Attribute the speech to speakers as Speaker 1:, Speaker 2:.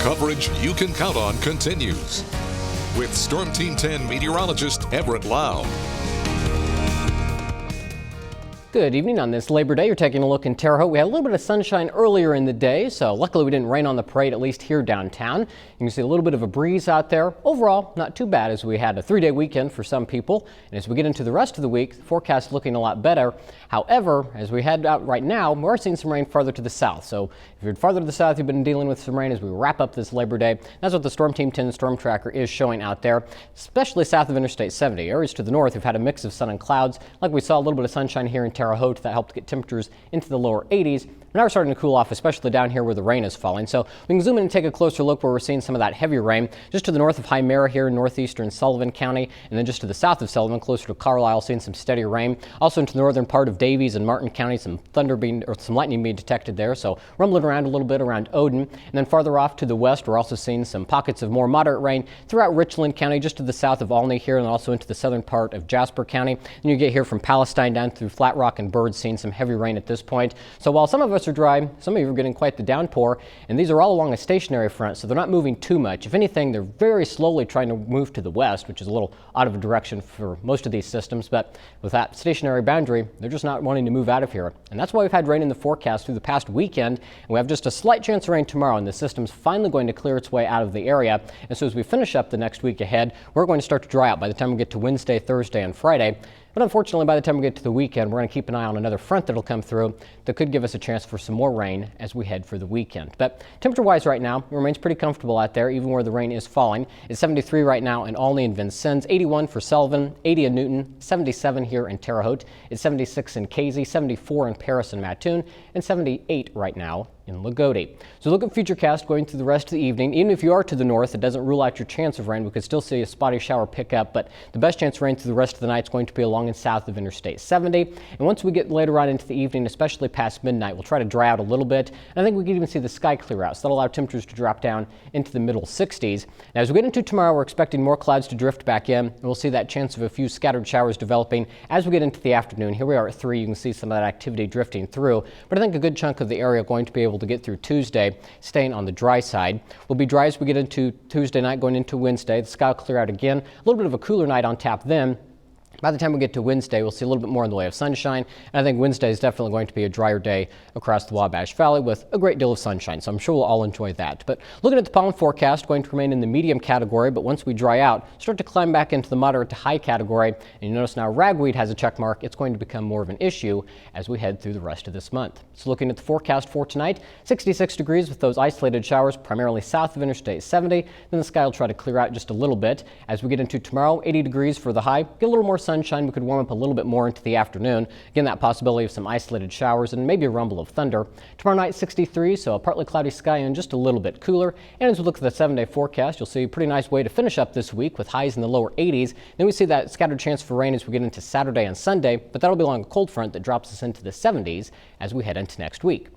Speaker 1: Coverage you can count on continues. With Storm Team 10 meteorologist Everett Lau.
Speaker 2: Good evening. On this Labor Day, you're taking a look in Terre Haute. We had a little bit of sunshine earlier in the day, so luckily we didn't rain on the parade, at least here downtown. You can see a little bit of a breeze out there. Overall, not too bad, as we had a 3-day weekend for some people. And as we get into the rest of the week, the forecast looking a lot better. However, as we head out right now, we're seeing some rain farther to the south. So if you're farther to the south, you've been dealing with some rain as we wrap up this Labor Day. That's what the Storm Team 10 storm tracker is showing out there, especially south of Interstate 70. Areas to the north have had a mix of sun and clouds. Like we saw a little bit of sunshine here in Terre Haute that helped get temperatures into the lower 80s. Now we're starting to cool off, especially down here where the rain is falling. So we can zoom in and take a closer look where we're seeing some of that heavier rain. Just to the north of High Mara here in northeastern Sullivan County, and then just to the south of Sullivan, closer to Carlisle, seeing some steadier rain. Also into the northern part of Davies and Martin County, some lightning being detected there. So rumbling around a little bit around Odin. And then farther off to the west, we're also seeing some pockets of more moderate rain throughout Richland County, just to the south of Olney here, and also into the southern part of Jasper County. And you get here from Palestine down through Flat Rock and Bird, seeing some heavy rain at this point. So while some of us are dry, some of you are getting quite the downpour, and these are all along a stationary front, so they're not moving too much. If anything, they're very slowly trying to move to the west, which is a little out of a direction for most of these systems, but with that stationary boundary, they're just not wanting to move out of here. And that's why we've had rain in the forecast through the past weekend, and we have just a slight chance of rain tomorrow, and the system's finally going to clear its way out of the area. And so as we finish up the next week ahead, we're going to start to dry out by the time we get to Wednesday, Thursday, and Friday. But unfortunately, by the time we get to the weekend, we're going to keep an eye on another front that'll come through that could give us a chance for some more rain as we head for the weekend. But temperature-wise right now, it remains pretty comfortable out there, even where the rain is falling. It's 73 right now in Olney and Vincennes, 81 for Sullivan, 80 in Newton, 77 here in Terre Haute. It's 76 in Casey, 74 in Paris and Mattoon, and 78 right now in Lagodi. So look at Futurecast going through the rest of the evening. Even if you are to the north, it doesn't rule out your chance of rain. We could still see a spotty shower pick up, but the best chance of rain through the rest of the night is going to be along and south of Interstate 70. And once we get later on into the evening, especially past midnight, we'll try to dry out a little bit. And I think we can even see the sky clear out, so that'll allow temperatures to drop down into the middle 60s. Now, as we get into tomorrow, we're expecting more clouds to drift back in, and we'll see that chance of a few scattered showers developing as we get into the afternoon. Here we are at 3. You can see some of that activity drifting through, but I think a good chunk of the area are going to be able to get through Tuesday, staying on the dry side. We'll be dry as we get into Tuesday night, going into Wednesday. The sky will clear out again. A little bit of a cooler night on tap then. By the time we get to Wednesday, we'll see a little bit more in the way of sunshine, and I think Wednesday is definitely going to be a drier day across the Wabash Valley with a great deal of sunshine, so I'm sure we'll all enjoy that. But looking at the pollen forecast, going to remain in the medium category, but once we dry out, start to climb back into the moderate to high category. And you notice now ragweed has a check mark. It's going to become more of an issue as we head through the rest of this month. So looking at the forecast for tonight, 66 degrees with those isolated showers primarily south of Interstate 70. Then the sky will try to clear out just a little bit. As we get into tomorrow, 80 degrees for the high. Get a little more sunshine. We could warm up a little bit more into the afternoon. Again, that possibility of some isolated showers and maybe a rumble of thunder. Tomorrow night, 63, so a partly cloudy sky and just a little bit cooler. And as we look at the 7-day forecast, you'll see a pretty nice way to finish up this week with highs in the lower 80s. Then we see that scattered chance for rain as we get into Saturday and Sunday, but that'll be along a cold front that drops us into the 70s as we head into next week.